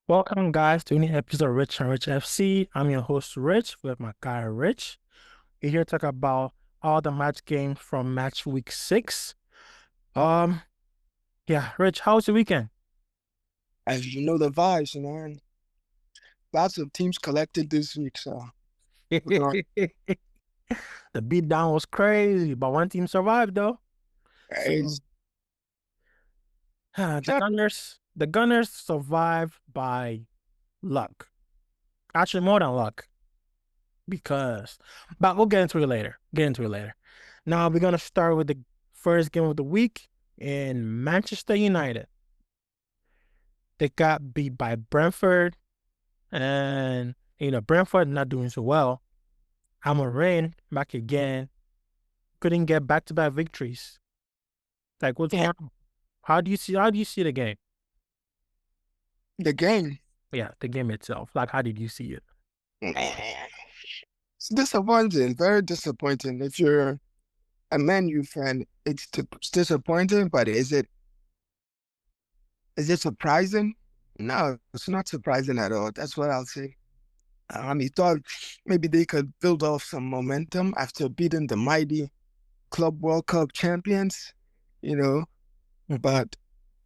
Welcome, guys, to a new episode of Rich and Rich FC. I'm your host, Rich, with my guy, Rich. We're here to talk about all the match games from match week 6. Um, yeah, Rich, how was your weekend? As you know the vibes, man. Lots of teams collected this week, so we're going. The beatdown was crazy, but one team survived though. So, It's the not Gunners survived by luck. Actually, more than luck, but we'll get into it later. Now we're gonna start with the first game of the week in Manchester United. They got beat by Brentford, and Brentford not doing so well. Rain back again, couldn't get back-to-back victories. Like, what's yeah, going on? How do you see the game? the game. Yeah, the game itself. Like, how did you see it? It's disappointing, very disappointing. If you're a Man U fan, it's disappointing, but is it surprising? No, it's not surprising at all. That's what I'll say. He thought maybe they could build off some momentum after beating the mighty Club World Cup champions, you know, but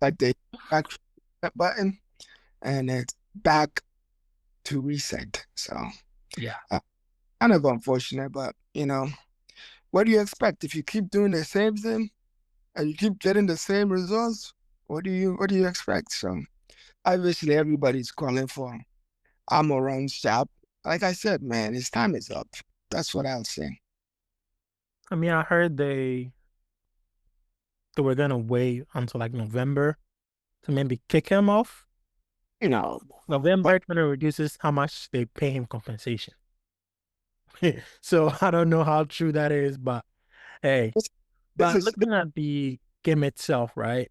like they back that button and it's back to reset. So Yeah. uh, kind of unfortunate, but what do you expect if you keep doing the same thing and you keep getting the same results? What do you expect? So obviously everybody's calling for Almiron's job. Like I said, man, his time is up. That's what I'll say. I mean, I heard they were gonna wait until like November to maybe kick him off. You know, but November kind of reduces how much they pay him compensation. So I don't know how true that is, but hey. this, this But is looking at the game itself, right?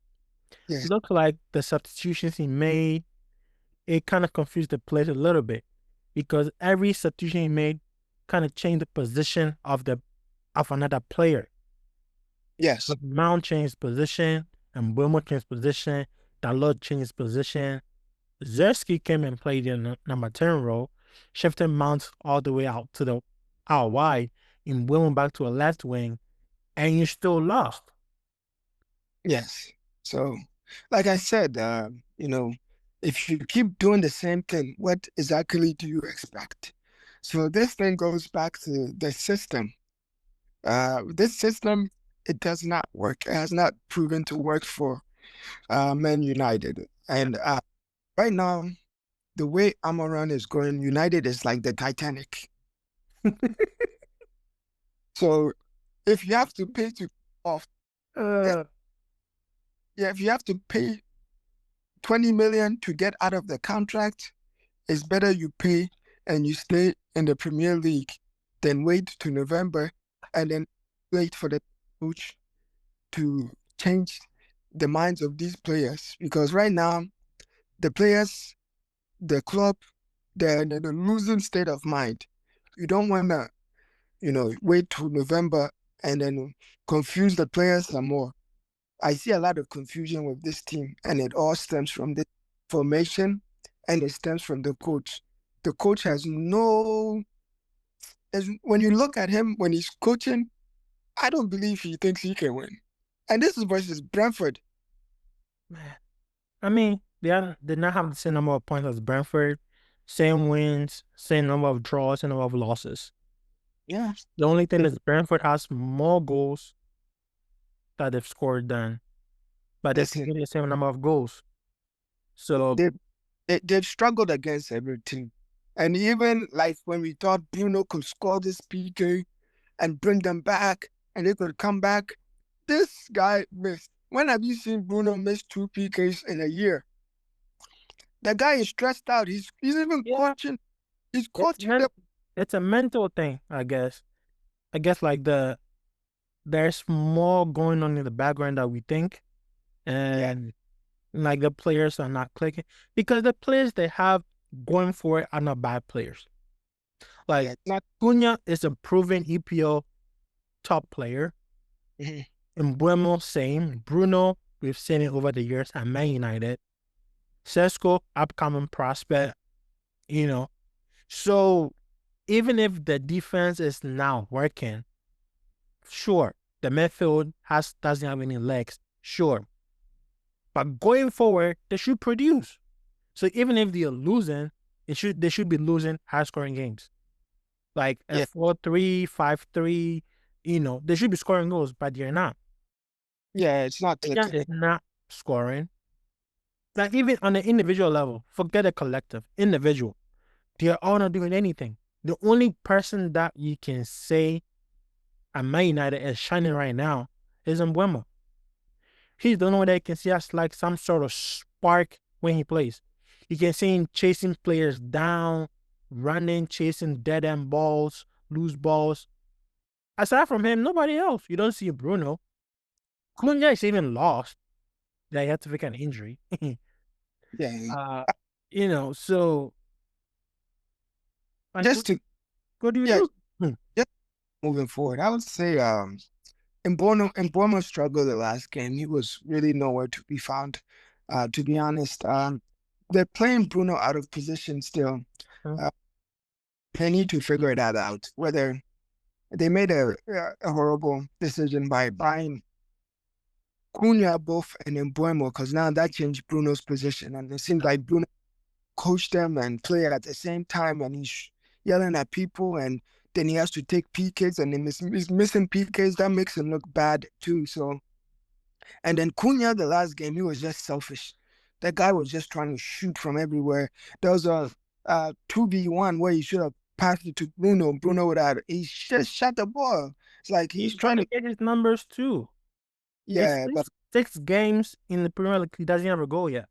yeah, Looked like the substitutions he made, it kind of confused the players a little bit because every substitution he made kind of changed the position of another player. yes, Like Mount changed position, and Wilmore changed position, Dalot changed position. Zerski came and played in the number 10 role, shifting Mount all the way out to the out wide and Wilmore back to a left wing, and you still lost. yes. So, like I said, if you keep doing the same thing, what exactly do you expect? So this thing goes back to the system. This system, it does not work. It has not proven to work for Man United. And right now, the way Amaran is going, United is like the Titanic. So if you have to pay to off, if, uh, yeah, if you have to pay 20 million to get out of the contract, it's better you pay and you stay in the Premier League than wait to November and then wait for the coach to change the minds of these players. Because right now, the players, the club, they're in a losing state of mind. You don't want to, wait to November and then confuse the players some more. I see a lot of confusion with this team, and it all stems from the formation and it stems from the coach. The coach has no, when you look at him when he's coaching, I don't believe he thinks he can win. And this is versus Brentford. man. I mean, they did not have the same number of points as Brentford, same wins, same number of draws, same number of losses. Yeah. The only thing is Brentford has more goals that they've scored than, but they're Listen, getting the same number of goals. So they, they've struggled against every team. And even like when we thought Bruno could score this PK and bring them back and they could come back, this guy missed. When have you seen Bruno miss two PKs in a year? The guy is stressed out. He's even yeah, coaching. He's it's coaching men them. it's a mental thing, I guess. I guess like there's more going on in the background that we think, Yeah, and like the players are not clicking because the players they have going for it are not bad players. Like yeah, not. Cunha is a proven EPL top player. Mhm. And Buemo, same. Bruno, we've seen it over the years at Man United. Sesko, upcoming prospect, you know. So even if the defense is now working, sure, the midfield doesn't have any legs, sure. But going forward, they should produce. So even if they're losing, they should be losing high scoring games. Like a Yeah. 4-3, 5-3, they should be scoring goals, but they're not. Yeah, it's not Again, clicking. it's not scoring. Like even on the individual level, forget the collective, individual. They're all not doing anything. The only person that you can say at Man United is shining right now is Mbeumo. He's the only one that can see us like some sort of spark when he plays. You can see him chasing players down, running, chasing dead end balls, loose balls. Aside from him, nobody else. You don't see Bruno. Cunha is even lost. That he had to fix an injury. Yeah. uh, so like, Just to what do you yeah, do? just moving forward, I would say Mbomo struggled the last game. He was really nowhere to be found. To be honest, they're playing Bruno out of position still. Hmm. Uh, they need to figure that out. Whether they made a horrible decision by buying Cunha both and Mbomo, because now that changed Bruno's position, and it seems like Bruno coach them and play at the same time, and he's yelling at people, and then he has to take PKs, and he's missing PKs. That makes him look bad too. So, and then Cunha, the last game, he was just selfish. That guy was just trying to shoot from everywhere. There was a 2v1 where he should have passed it to Bruno. Bruno would have, he just shot the ball. It's like he's He's trying trying to to, get his numbers too. It's yeah, but 6 games in the Premier League. He doesn't have a goal yet.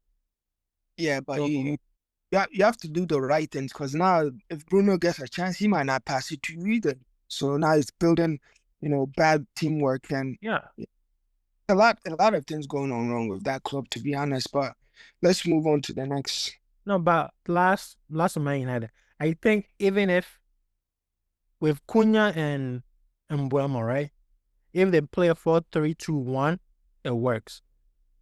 yeah, but So you have to do the right things, because now if Bruno gets a chance, he might not pass it to you either. So now it's building, bad teamwork, and yeah. a lot of things going on wrong with that club, to be honest. But let's move on to the next. No, but last of Man United, I think even if with Cunha and Mbuemo, right? If they play a 4-3-2-1, it works.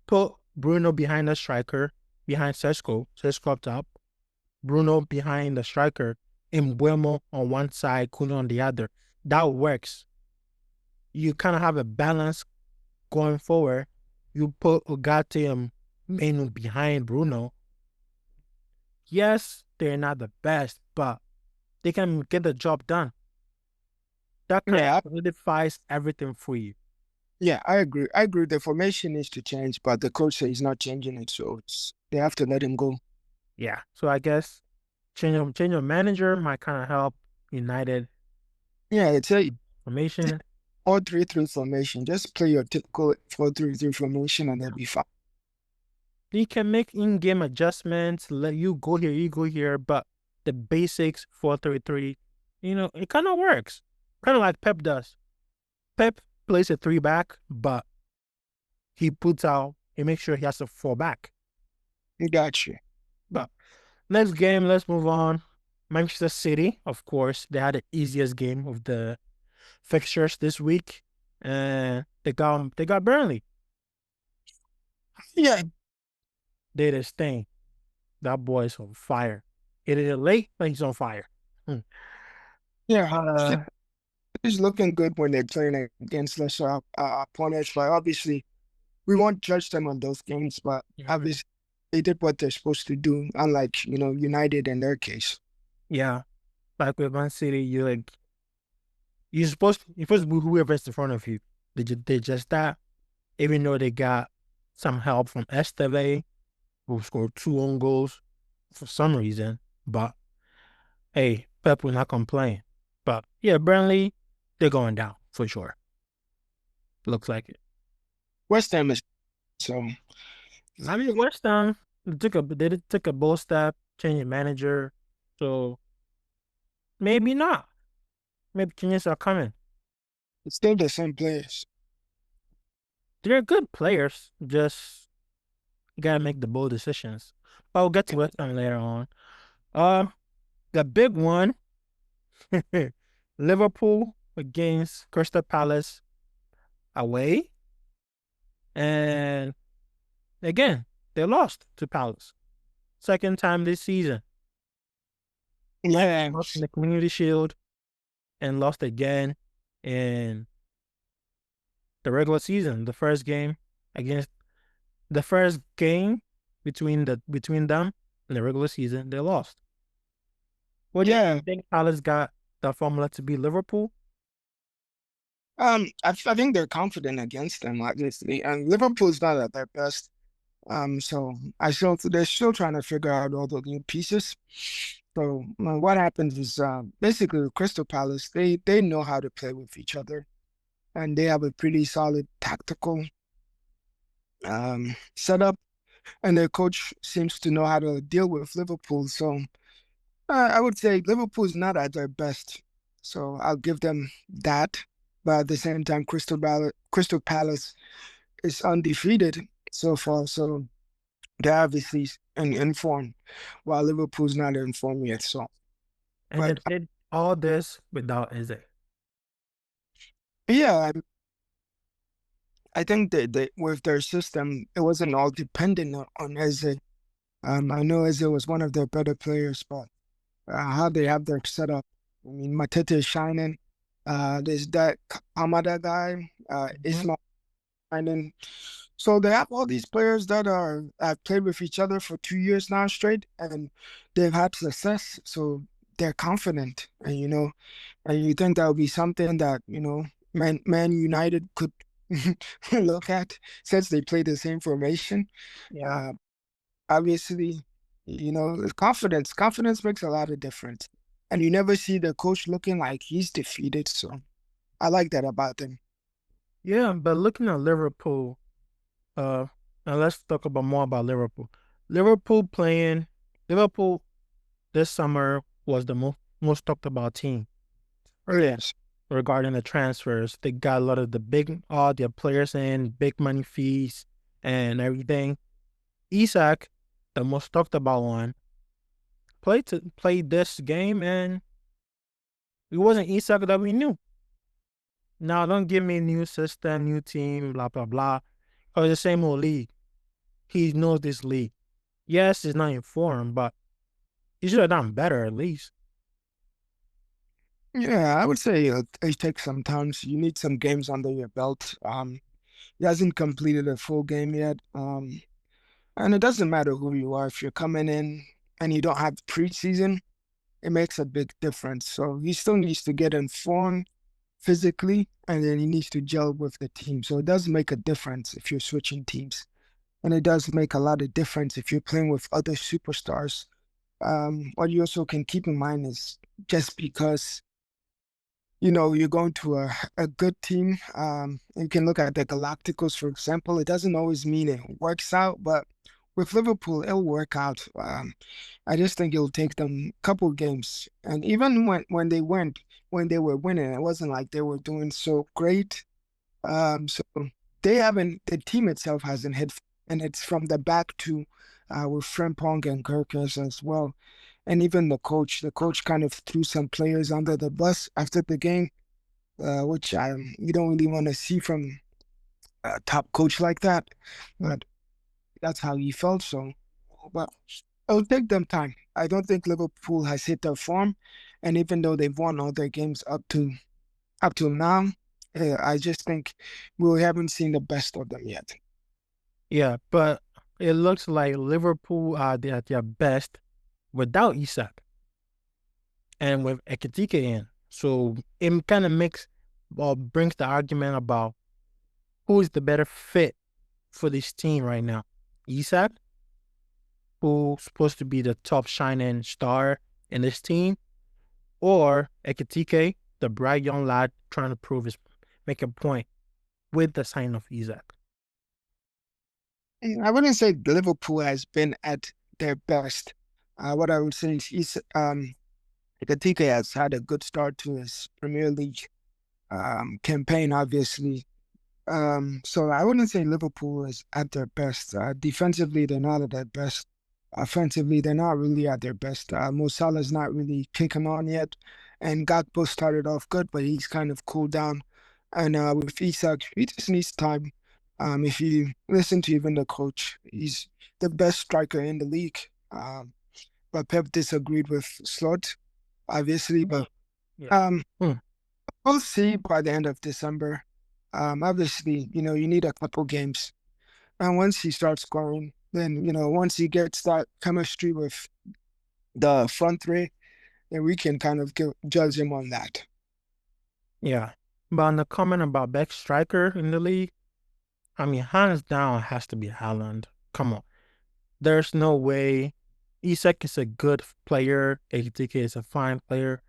Put Bruno behind the striker, behind Sesko up top, Bruno behind the striker, and Mbuemo on one side, Cunha on the other. That works. You kind of have a balance going forward. You put Ugarte and Menu behind Bruno. Yes, they're not the best, but they can get the job done. That kind Yeah, of solidifies everything for you. yeah, I agree. I agree. The formation needs to change, but the coach says he's not changing it, so they have to let him go. Yeah. So I guess change of manager might kind of help United Yeah, it's a formation. 4-3-3 formation. Just play your typical 4-3-3 formation, and they'll be fine. You can make in-game adjustments, let you go here, but the basics 4-3-3, it kind of works. Kind of like Pep does. Pep plays a 3-back, but he makes sure he has a 4-back. Got you. But next game, let's move on. Manchester City, of course, they had the easiest game of the fixtures this week, and they got Burnley. Yeah, They did his thing. That boy's on fire. It is late, but he's on fire. Hmm. yeah. Uh, It's looking good when they're playing against lesser opponents, but obviously we won't judge them on those games. But obviously they did what they're supposed to do, unlike United in their case. yeah, like with Man City, you're supposed to be whoever's in front of you. They just that, even though they got some help from Esteve, who scored 2 own goals for some reason. But hey, Pep will not complain. But yeah, Burnley, they're going down for sure. Looks like it. West Ham is so I mean, West Ham they took a bold step, changing manager, so maybe not. Maybe changes are coming. it's still the same players. They're good players, just you gotta make the bold decisions. But we'll get to West Ham later on. Uh, the big one, Liverpool against Crystal Palace away, and again they lost to Palace. second time this season. Yeah. Lost in the Community Shield and lost again in the regular season. Against the first game between them in the regular season, they lost. What do you Yeah. think Palace got the formula to beat Liverpool? I think they're confident against them, obviously, and Liverpool's not at their best. So they're still trying to figure out all the new pieces. So what happens is basically with Crystal Palace, they know how to play with each other, and they have a pretty solid tactical setup, and their coach seems to know how to deal with Liverpool. So I would say Liverpool's not at their best, so I'll give them that. But at the same time, Crystal Palace is undefeated so far, so they're obviously in form, while Liverpool's not in form yet. So, And they but did all this without Eze. yeah, I think that with their system, it wasn't all dependent on Eze. I know Eze was one of their better players, but how they have their setup. I mean, Matete is shining. There's that Amada guy, Mhm. Ismail shining. So they have all these players that have played with each other for 2 years now straight, and they've had success. So they're confident, and and you think that would be something that Man United could look at since they play the same formation. Yeah. Uh, Obviously, confidence makes a lot of difference. And you never see the coach looking like he's defeated. So I like that about them. Yeah, but looking at Liverpool, uh, now let's talk about more about Liverpool. Liverpool this summer was the most talked about team Yes. regarding the transfers. They got a lot of all their players in, big money fees and everything. Isak, the most talked about one, played this game, and it wasn't Isak that we knew. Now, don't give me new system, new team, blah blah blah. Or the same old league. He knows this league. Yes, he's not informed, but he should have done better at least. Yeah, I would say it takes some time. So you need some games under your belt. He hasn't completed a full game yet. And it doesn't matter who you are. If you're coming in and you don't have preseason, it makes a big difference. So he still needs to get informed physically, and then he needs to gel with the team. So it does make a difference if you're switching teams. And it does make a lot of difference if you're playing with other superstars. What you also can keep in mind is just because you're going to a good team. You can look at the Galacticos, for example. It doesn't always mean it works out, but with Liverpool, it'll work out. I just think it'll take them a couple games. And even when they were winning, it wasn't like they were doing so great. So the team itself hasn't hit, and it's from the back to with Frimpong and Kirkers as well. And even the coach kind of threw some players under the bus after the game, which you don't really want to see from a top coach like that. But that's how he felt. So, but it'll take them time. I don't think Liverpool has hit their form, and even though they've won all their games up till now, I just think we haven't seen the best of them yet. Yeah, but it looks like Liverpool are at their best without Isak and with Ekitike in. So it kind of makes or brings the argument about who is the better fit for this team right now. Isak, who's supposed to be the top shining star in this team, or Ekitike, the bright young lad trying to make a point with the sign of Isak. I wouldn't say Liverpool has been at their best. What I would say is Ekitike has had a good start to his Premier League campaign, obviously. So I wouldn't say Liverpool is at their best. Defensively, they're not at their best. Offensively, they're not really at their best. Mo Salah's not really kicking on yet, and Gakpo started off good, but he's kind of cooled down. And with Isak, he just needs time. If you listen to even the coach, he's the best striker in the league. But Pep disagreed with Slot, obviously. But Yeah. um, Hmm. we'll see by the end of December. Obviously, you need a couple games, and once he starts scoring, then once he gets that chemistry with the front three, then we can kind of judge him on that. Yeah. But on the comment about best striker in the league, I mean, hands down has to be Haaland. Come on. There's no way. Isak is a good player. ATK is a fine player.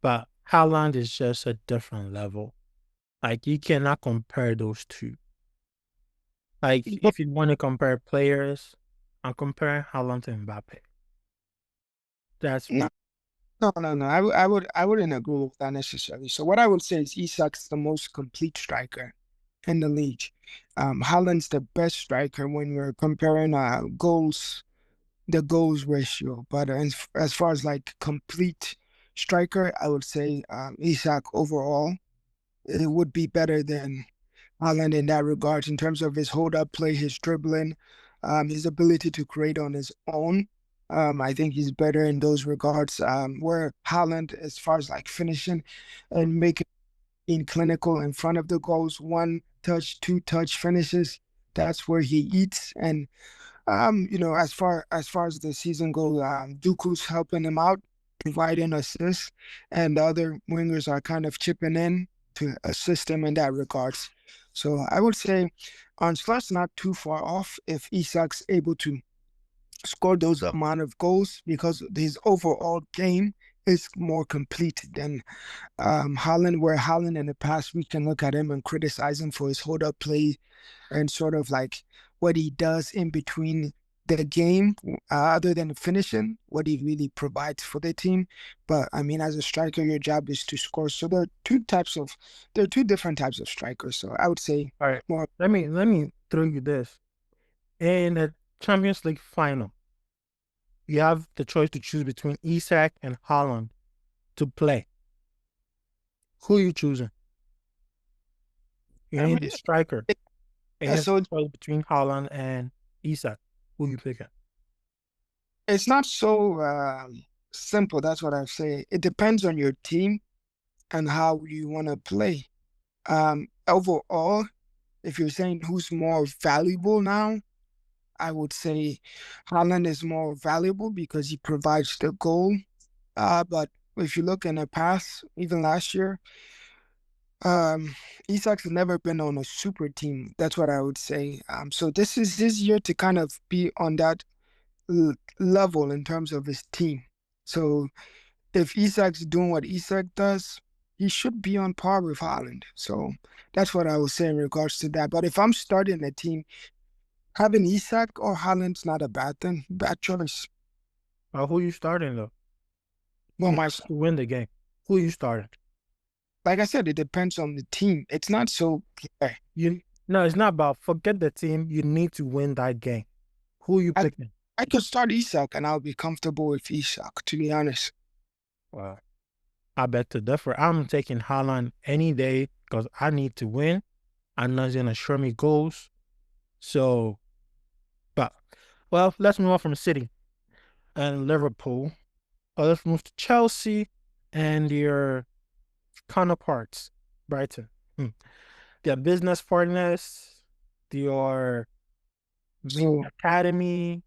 But Haaland is just a different level. Like, you cannot compare those two. Like, But if you want to compare players, I'm comparing Haaland to Mbappe. That's no, no, no, no. I wouldn't agree with that necessarily. So what I would say is Isak's the most complete striker in the league. Haaland's the best striker when we're comparing the goals ratio. But as far as like complete striker, I would say Isak overall it would be better than Haaland in that regard in terms of his hold up play, his dribbling, his ability to create on his own. I think he's better in those regards. Where Haaland, as far as like finishing and making clinical in front of the goals, one touch, two touch finishes, that's where he eats. And as far as the season goes, Dooku's helping him out, providing assists, and the other wingers are kind of chipping in to assist him in that regards. So I would say Onslaught's not too far off if Isak's able to score those amount of goals because his overall game is more complete than Haaland, where Haaland in the past we can look at him and criticize him for his hold up play and sort of like what he does in between the game, other than finishing, what he really provides for the team. But I mean, as a striker, your job is to score. So there are two different types of strikers. So I would say all right. more. Let me throw you this. In the Champions League final, you have the choice to choose between Isak and Haaland to play. Who are you choosing? You I need mean, the striker. And you have so the choice between Haaland and Isak. Who you picking? it's not so simple. That's what I say. It depends on your team and how you want to play. Overall, if you're saying who's more valuable now, I would say Haaland is more valuable because he provides the goal. But if you look in the past, even last year, Isak's never been on a super team. That's what I would say. So this is this year to kind of be on that level in terms of his team. So if Isak's doing what Isak does, he should be on par with Haaland. So that's what I would say in regards to that. But if I'm starting a team, having Isak or Haaland's not a bad thing, bad choice. Who you starting though? Well, my To win the game. Who you starting? like I said, it depends on the team. It's not so clear. You No, it's not about forget the team. You need to win that game. Who you I picking? I could start Isak and I'll be comfortable with Isak, to be honest. Well, I bet to differ. I'm taking Haaland any day because I need to win. I know he's gonna show me goals. So, but well, let's move on from City and Liverpool. Let's move to Chelsea and your counterparts, Brighton. Their business partners, your So academy,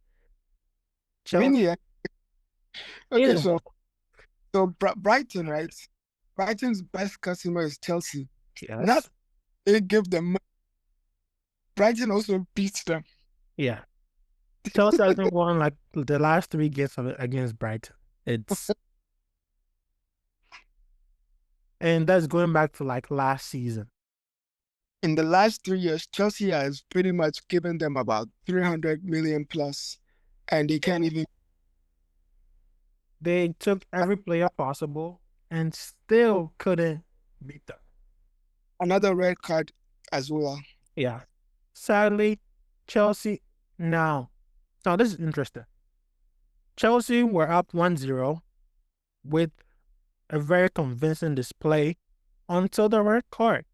really, Chelsea. okay. Either one. So Brighton, right? Brighton's best customer is Chelsea. Not Yes. they give them. Brighton also beats them. Yeah. Chelsea hasn't won like the last three games of it against Brighton. It's and that's going back to like last season. In the last 3 years, Chelsea has pretty much given them about 300 million plus, and they can't even They took every player possible and still couldn't beat them. another red card as well. Yeah. Sadly, Chelsea now. Now this is interesting. Chelsea were up 1-0 with a very convincing display until the red card.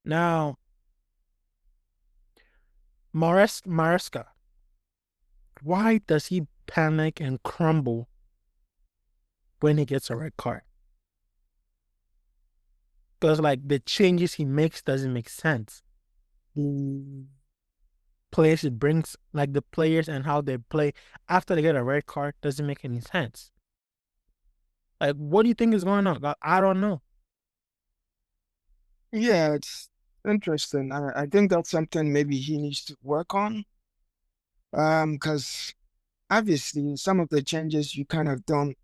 Now, Maresca, why does he panic and crumble when he gets a red card. Because like the changes he makes doesn't make sense. The players it brings, like the players and how they play after they get a red card doesn't make any sense. Like, what do you think is going on? I don't know. Yeah, it's interesting. I think that's something maybe he needs to work on. Because obviously some of the changes you kind of don't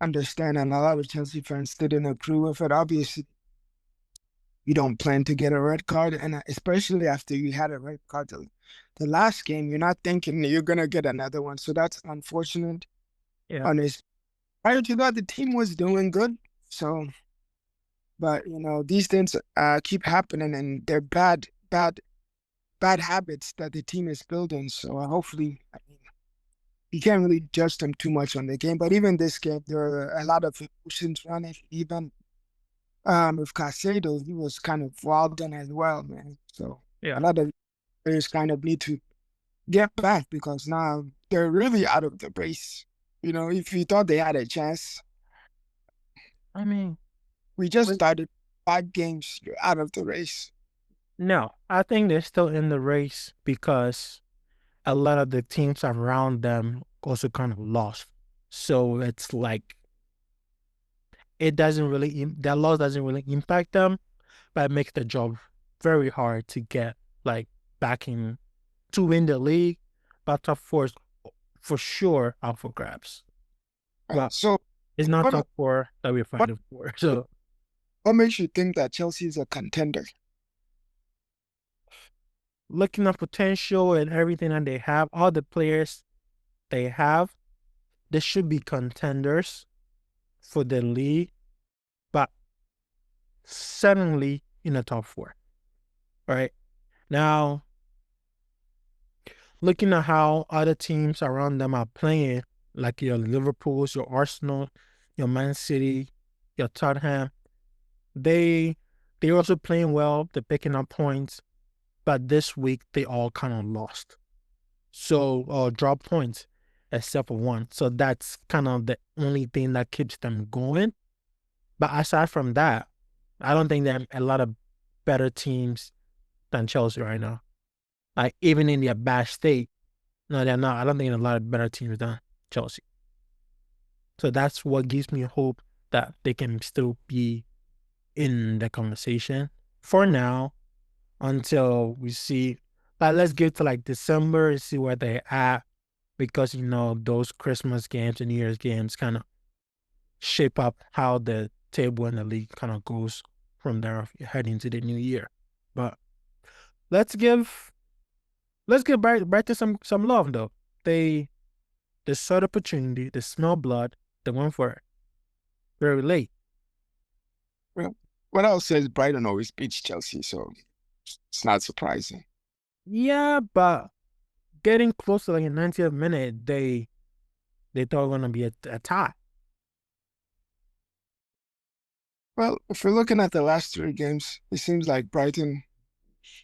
understand, and a lot of Chelsea fans didn't agree with it. Obviously, you don't plan to get a red card, and especially after you had a red card the last game, you're not thinking you're gonna get another one. So that's unfortunate. Yeah. On his prior to that, the team was doing good. So, but these things keep happening, and they're bad habits that the team is building. So hopefully, I mean, you can't really judge them too much on the game. But even this game, there are a lot of emotions running. Even with Casado, he was kind of wilding as well, man. So a Yeah. lot of players kind of need to get back because now they're really out of the race. If you thought they had a chance, I mean, we just but started 5 games, you're out of the race. no, I think they're still in the race because a lot of the teams around them also kind of lost. So it's like it doesn't really that loss doesn't really impact them, but it makes the job very hard to get like back in to win the league. But top four is for sure out for grabs. But So it's not what top four that we're what fighting for. So what makes you think that Chelsea is a contender? looking at potential and everything that they have, all the players they have, they should be contenders for the league, but suddenly in the top four. Right now, looking at how other teams around them are playing, like your Liverpool's, your Arsenal, your Man City, your Tottenham, they they're also playing well. They're picking up points, but this week they all kind of lost. So drop points, except for one. So that's kind of the only thing that keeps them going. But aside from that, I don't think there are a lot of better teams than Chelsea right now. Like even in their bad state, no, they're not. I don't think there are a lot of better teams than Chelsea. So that's what gives me hope that they can still be in the conversation for now until we see. Like let's get to like December and see where they're at because those Christmas games and New Year's games kind of shape up how the table and the league kind of goes from there heading into the new year. But let's give back to some love though. They saw the opportunity, they smell blood, they went for it very late. Well, what else says Brighton always beats Chelsea, so it's not surprising. Yeah, but getting close to like a 90th minute, they thought it was gonna be a tie. Well, if we're looking at the last 3 games, it seems like Brighton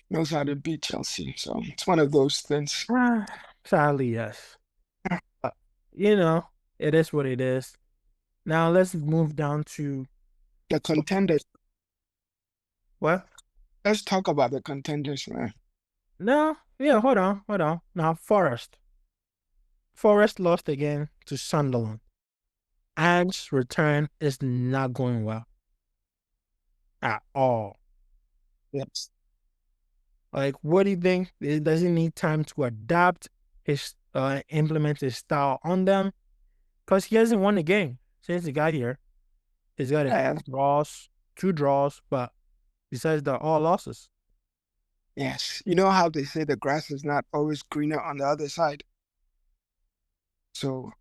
knows how to beat Chelsea. So it's one of those things. Sadly, yes. But, you know, it is what it is. Now let's move down to The contenders. what? Let's talk about the contenders, man. No, yeah, hold on. Now Forest. Forest lost again to Sunderland. Ange's return is not going well at all. Yes. Like, what do you think? Does he need time to adapt his implement his style on them? Because he hasn't won a game since he got here. He's got a Yeah. two draws, but besides that, all losses. Yes. You know how they say the grass is not always greener on the other side? So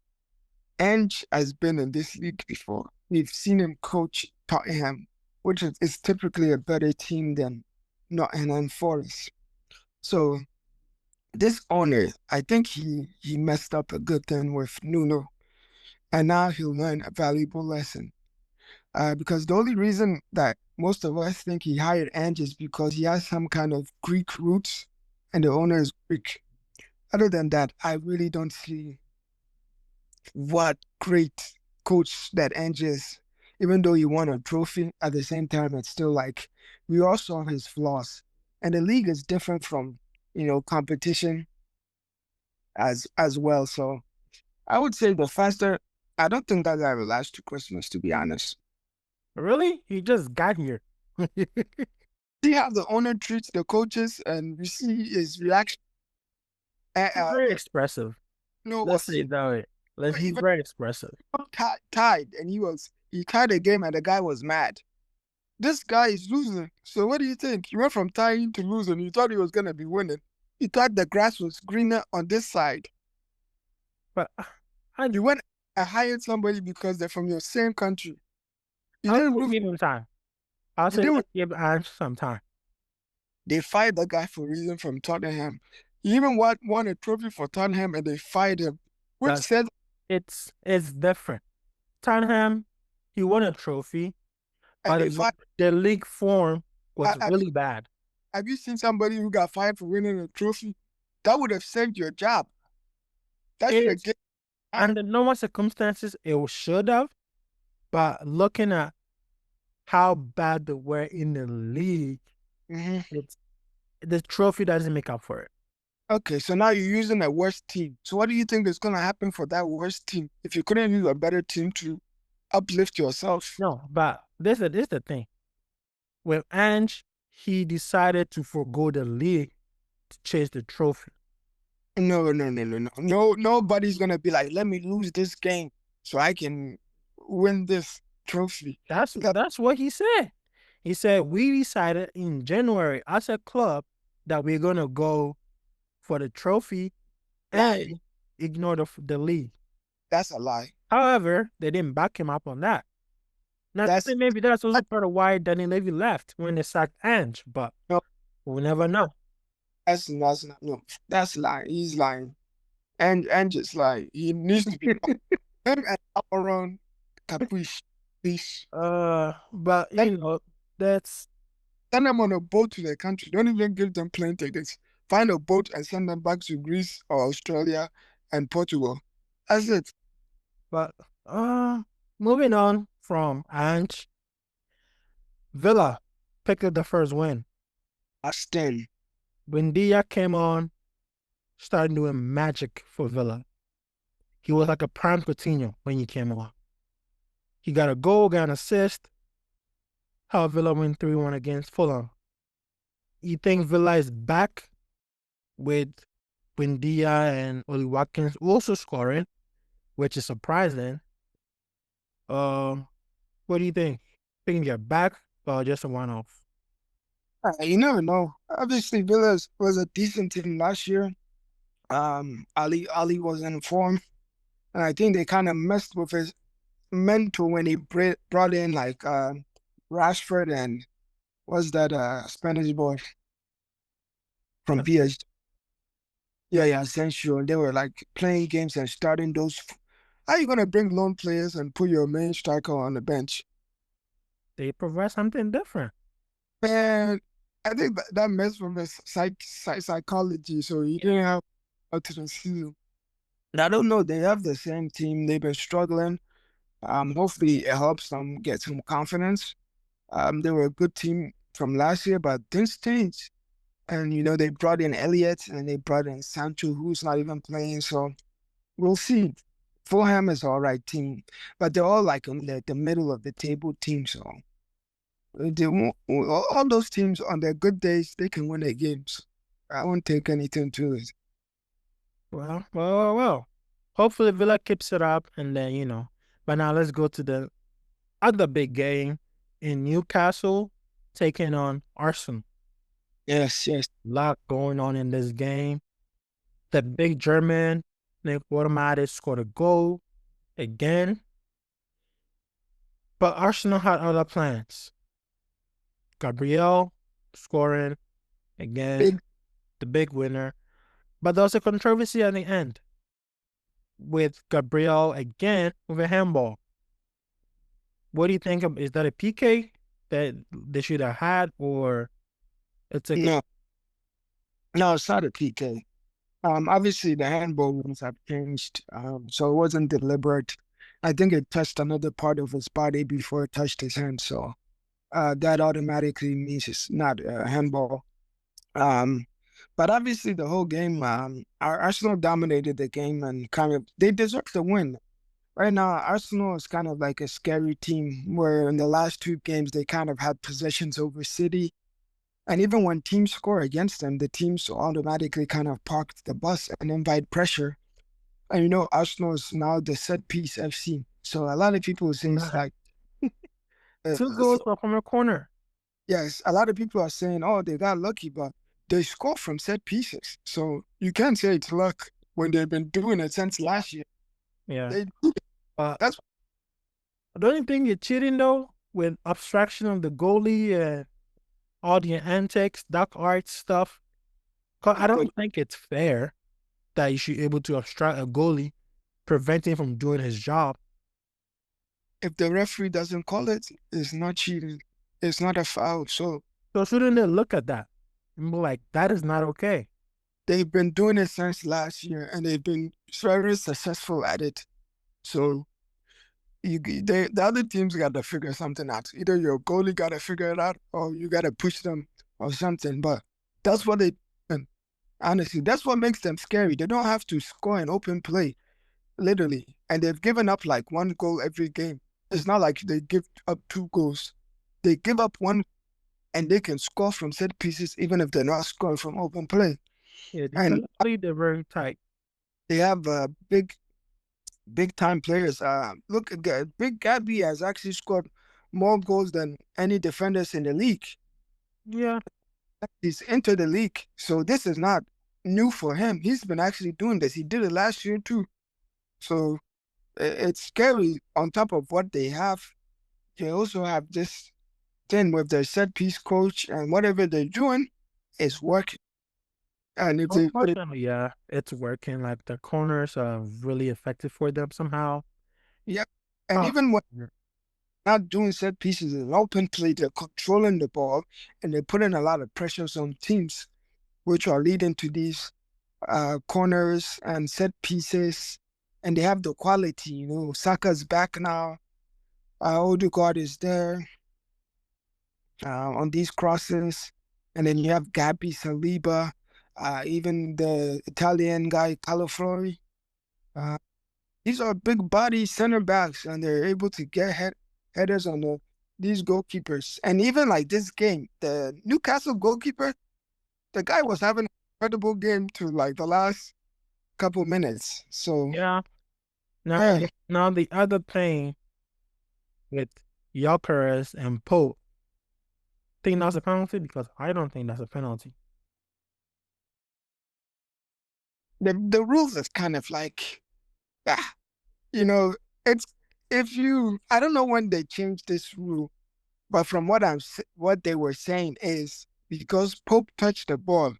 Ange has been in this league before. We've seen him coach Tottenham, which is typically a better team than Nottingham Forest. So this owner, I think he messed up a good thing with Nuno, and now he'll learn a valuable lesson. Because the only reason that most of us think he hired Ange is because he has some kind of Greek roots, and the owner is Greek. Other than that, I really don't see. what great coach that Ange is. Even though he won a trophy, at the same time, it's still like we all saw his flaws. And the league is different from, competition as well. So I would say the faster, I don't think that guy will last to Christmas, to be honest. Really? He just got here. See how the owner treats the coaches, and we see his reaction. He's very expressive. No, Let's say it that way. He's even very expressive. tied, and he tied the game, and the guy was mad. This guy is losing. So what do you think? He went from tying to losing. You thought he was gonna be winning. He thought the grass was greener on this side. But You went and hired somebody because they're from your same country. You I'll didn't root. give him time. I'll You say didn't. let's give Ange some time. They fired the guy for a reason from Tottenham. He even won a trophy for Tottenham, and they fired him, which That's said it's different. Tottenham, he won a trophy, and they but fired. the league form was Have really bad. you seen somebody who got fired for winning a trophy? That would have saved your job. That should have It's given. under normal circumstances it should have, but looking at how bad they were in the league, it's the trophy doesn't make up for it. Okay, so now you're using a worse team. So what do you think is going to happen for that worst team if you couldn't use a better team to uplift yourself? No, but this is the thing. With Ange, he decided to forego the league to chase the trophy. No, no, no, no, no. No, nobody's going to be like, let me lose this game so I can win this trophy. That's what he said. He said we decided in January as a club that we're gonna go for the trophy Lie. and ignore the league. That's a lie. However, they didn't back him up on that. Now, That's maybe that's also part of why Danny Levy left when they sacked Ange, but no, we'll never know. that's not no. That's lying. He's lying. And just like he needs to be him and Aaron Caprice. Please. But that's Send them on a boat to their country. Don't even give them plane tickets. Find a boat and send them back to Greece or Australia and Portugal. That's it. but moving on from Ange, Villa picked up the first win. Aston. Buendia came on, started doing magic for Villa. He was like a prime Coutinho when he came on. He got a goal, got an assist. How Villa win 3-1 against Fulham. You think Villa is back with Buendia and Oli Watkins also scoring, which is surprising. What do you think? Think they're back or just a one-off? You never know. Obviously, Villa was a decent team last year. Ali was in form, and I think they kind of messed with his mental when he brought in like Rashford and what's that Spanish boy from PSG. Yeah, Asensio. They were like playing games and starting those. How are you gonna bring lone players and put your main striker on the bench? They provide something different. Man, I think that messed with his psychology. So he didn't have up to the season. I don't know. They have the same team. They've been struggling. Hopefully it helps them get some confidence. They were a good team from last year, but things changed. And they brought in Elliott and they brought in Sancho, who's not even playing. So we'll see. Fulham is all right team, but they're all like in the middle of the table team. So all those teams on their good days, they can win their games. I won't take anything to it. Well. Hopefully Villa keeps it up and then, But now let's go to the other big game in Newcastle taking on Arsenal. Yes. A lot going on in this game. The big German, Nick Watermatis, scored a goal again. But Arsenal had other plans. Gabriel scoring again, the big winner. But there was a controversy at the end with Gabriel again with a handball. What do you think of? Is that a PK that they should have had, or it's a No, it's not a PK. Obviously the handball rules have changed, so it wasn't deliberate. I think it touched another part of his body before it touched his hand, so that automatically means it's not a handball. Um, but obviously the whole game, our Arsenal dominated the game and kind of they deserve the win. Right now, Arsenal is kind of like a scary team where in the last two games they kind of had possessions over City. And even when teams score against them, the teams automatically kind of park the bus and invite pressure. And Arsenal is now the set piece FC. So a lot of people say it's like, Two goals from a corner. yes, a lot of people are saying, oh, they got lucky, but they score from set pieces. So you can't say it's luck when they've been doing it since last year. Yeah. They, that's The only thing you're cheating though, with abstraction of the goalie and all the antics, dark arts stuff, 'cause I don't think it's fair that you should be able to obstruct a goalie, prevent him from doing his job. if the referee doesn't call it, it's not cheating. It's not a foul. So shouldn't they look at that and be like, that is not okay? they've been doing it since last year, and they've been very successful at it. So the other teams got to figure something out. Either your goalie got to figure it out, or you got to push them or something. But that's what they, and honestly, that's what makes them scary. They don't have to score an open play, literally, and they've given up like one goal every game. It's not like they give up two goals. They give up one, and they can score from set pieces even if they're not scoring from open play. Yeah, And defensively, they're very tight. they have big time players. Look, Big Gabby has actually scored more goals than any defenders in the league. Yeah. He's entered the league, so this is not new for him. He's been actually doing this. He did it last year too. So it's scary. On top of what they have, they also have this thing with their set piece coach, and whatever they're doing is working. And if they put it, Yeah, it's working. Like the corners are really effective for them somehow. yeah. And Oh, even when not doing set pieces in open play, they're controlling the ball, and they're putting a lot of pressures on teams, which are leading to these corners and set pieces. And they have the quality. Saka's back now. Odegaard is there on these crosses. And then you have Gabby, Saliba, even the Italian guy, Calafori. These are big body center backs, and they're able to get headers on these goalkeepers. And even like this game, the Newcastle goalkeeper, the guy was having an incredible game to like the last couple minutes. So yeah. yeah, Now the other thing with Gyökeres and Pope, think that's a penalty? Because I don't think that's a penalty. the rules is kind of like, ah, you know, it's if you, I don't know when they changed this rule, but from what they were saying is because Pope touched the ball,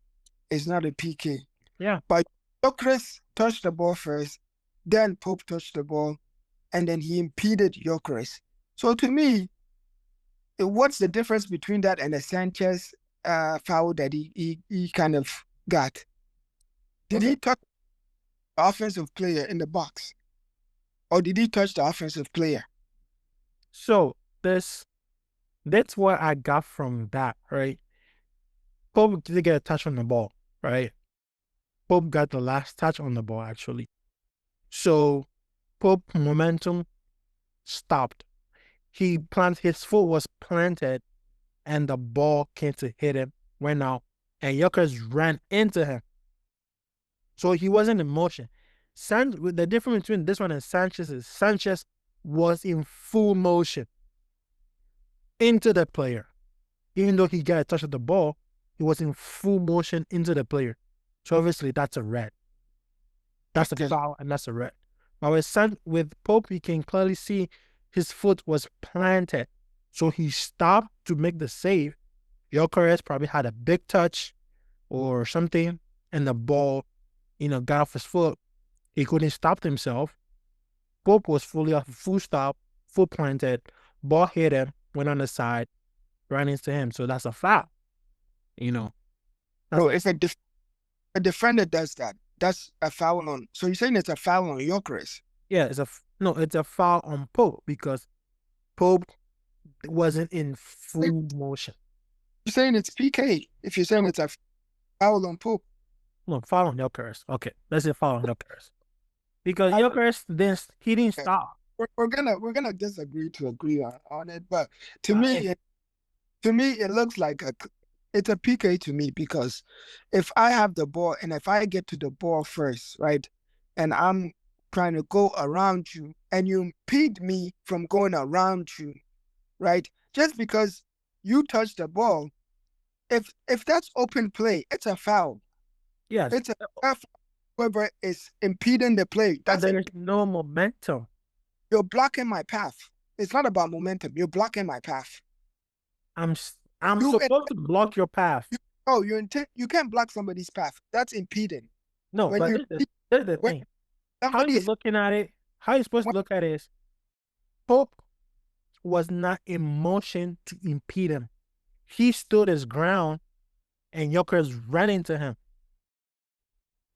it's not a PK. Yeah. But Gyökeres touched the ball first, then Pope touched the ball, and then he impeded Gyökeres. So to me, what's the difference between that and a Sanchez foul that he kind of got? Did he touch the offensive player in the box? Or did he touch the offensive player? So that's what I got from that, right? Pope did get a touch on the ball, right? Pope got the last touch on the ball, actually. So Pope momentum stopped. His foot was planted, and the ball came to hit him, went out, and Gyökeres ran into him. So he wasn't in motion. The difference between this one and Sanchez is Sanchez was in full motion into the player. Even though he got a touch of the ball, he was in full motion into the player. So obviously that's a red. That's a foul, and that's a red. Now with Pope, you can clearly see his foot was planted. So he stopped to make the save. Gyökeres probably had a big touch or something, and the ball, got off his foot. He couldn't stop himself. Pope was fully off, full stop, full planted. Ball hit him, went on the side, ran into him. So that's a foul. So if a defender does that, that's a foul on. So you're saying it's a foul on Gyökeres? Yeah, it's a foul on Pope because Pope wasn't in Like, full motion. you're saying it's PK if you're saying it's a foul on Pope. No, foul on Gyökeres. Okay, let's say foul on Gyökeres because I, Gyökeres he didn't yeah, stop. we're gonna disagree to agree on it, but to Hey, me, it looks like it's a PK to me because if I have the ball and if I get to the ball first, right, and I'm trying to go around you and you impede me from going around you, right, just because you touch the ball, if that's open play, it's a foul. yes, It's a foul. Whoever is impeding the play, but there is no momentum. you're blocking my path. It's not about momentum. You're blocking my path. I'm I'm You supposed to block your path. oh, you can't block somebody's path. That's impeding. No, When but you this is the when thing. How somebody you is looking at it? How you supposed when, to look at it is Pope was not in motion to impede him. He stood his ground and Gyökeres ran into him.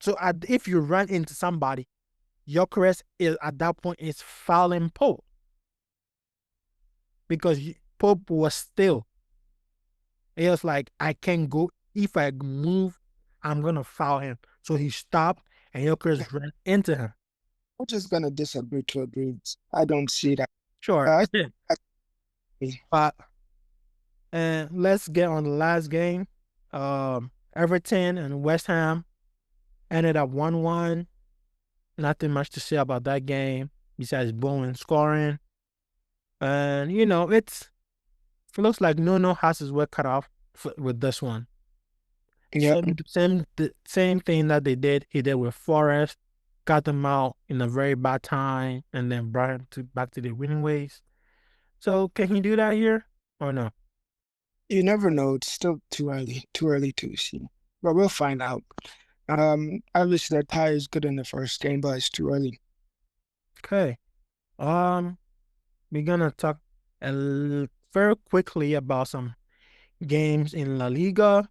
So if you run into somebody, Gyökeres is at that point is fouling Pope because Pope was still. It was like I can't go. If I move, I'm gonna foul him. So he stopped and Gyökeres ran into him. I'm just gonna disagree to agree. I don't see that. Sure. Uh, I, But and let's get on the last game. Everton and West Ham ended up 1-1. Nothing much to say about that game besides Bowen scoring. And it looks like Nuno has his work cut off with this one. yeah, Same thing that he did with Forest, got them out in a very bad time, and then brought them back to the winning ways. So can he do that here or no? you never know. It's still too early to see. But we'll find out. Obviously the tie is good in the first game, but it's too early. Okay. Um, we're gonna talk very quickly about some games in La Liga.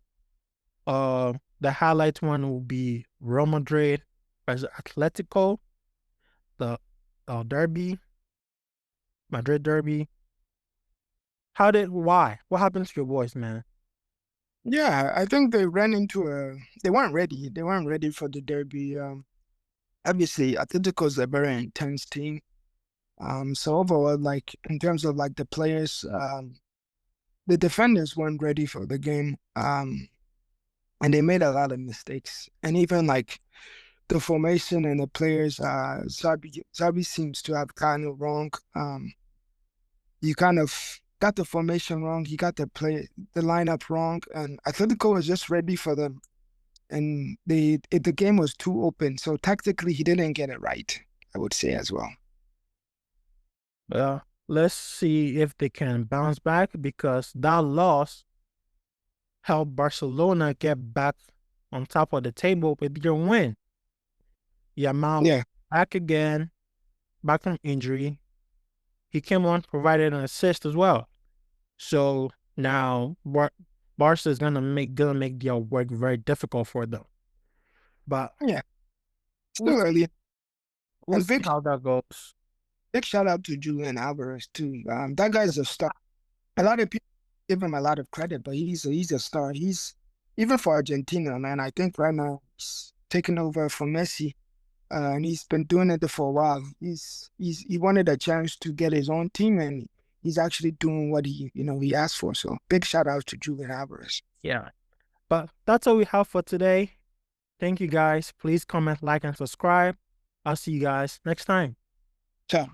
The highlight one will be Real Madrid versus Atletico, the derby, Madrid derby. Why? What happened to your boys, man? Yeah, I think they ran into they weren't ready. They weren't ready for the derby. Obviously Atletico's a very intense team. So overall, like in terms of like the players, the defenders weren't ready for the game. And they made a lot of mistakes. And even like the formation and the players, Zabi seems to have gotten it wrong. You kind of got the formation wrong. He got the lineup wrong, and Atletico was just ready for them. And the game was too open, so tactically he didn't get it right. I would say as well. Well, let's see if they can bounce back because that loss helped Barcelona get back on top of the table with your win. Yamal Yeah, back again, back from injury. He came on, provided an assist as well. So now Barca is gonna make their work very difficult for them. But yeah, we'll still early. we'll And see how that goes. big shout out to Julian Alvarez too. That guy's a star. A lot of people give him a lot of credit, but he's a star. He's even for Argentina, man. I think right now he's taking over from Messi, and he's been doing it for a while. He wanted a chance to get his own team, and he's actually doing what he asked for. So big shout out to Julian Alvarez. Yeah. But that's all we have for today. Thank you guys. Please comment, like, and subscribe. I'll see you guys next time. Ciao.